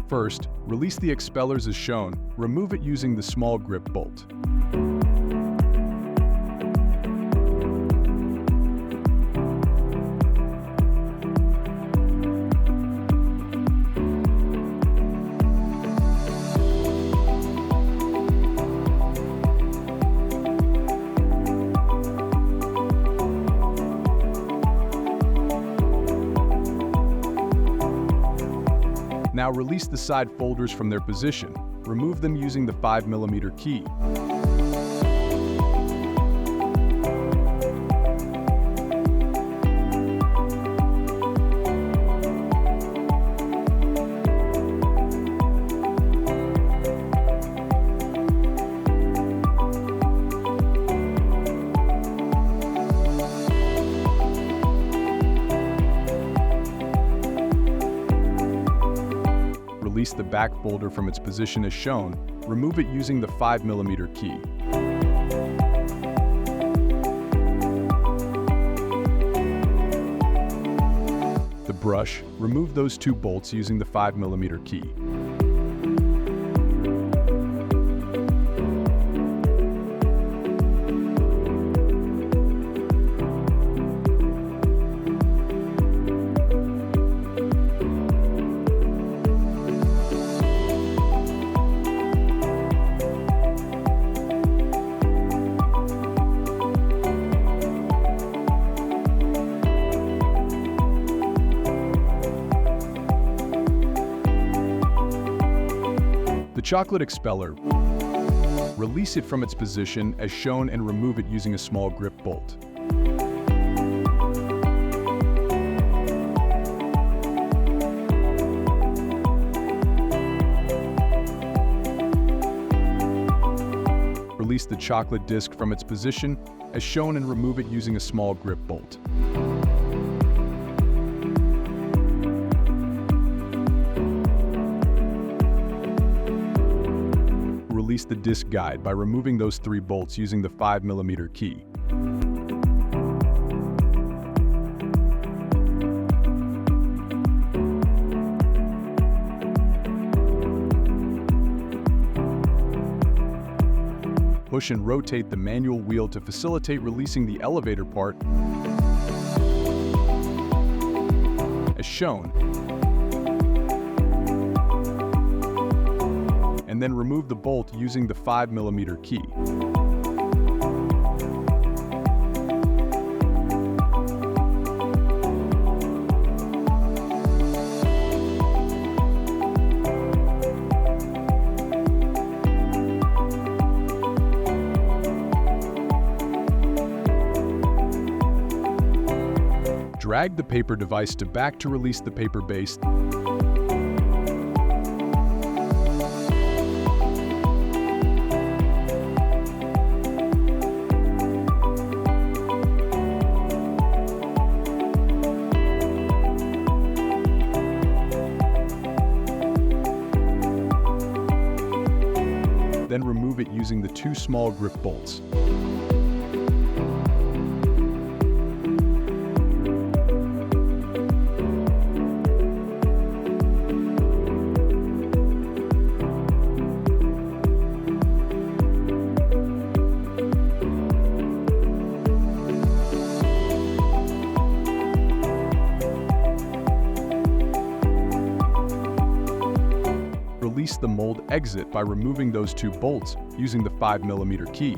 First, release the expellers as shown. Remove it using the small grip bolt. Now release the side folders from their position. Remove them using the 5mm key. Release the back folder from its position as shown. Remove it using the 5mm key. The brush, remove those two bolts using the 5mm key. The chocolate expeller. Release it from its position as shown and remove it using a small grip bolt. Release the chocolate disc from its position as shown and remove it using a small grip bolt. Release the disc guide by removing those 3 bolts using the 5mm key. Push and rotate the manual wheel to facilitate releasing the elevator part, as shown. And then remove the bolt using the 5mm key. Drag the paper device to back to release the paper base. Then remove it using the 2 small grip bolts. Release the mold exit by removing those 2 bolts using the 5mm key.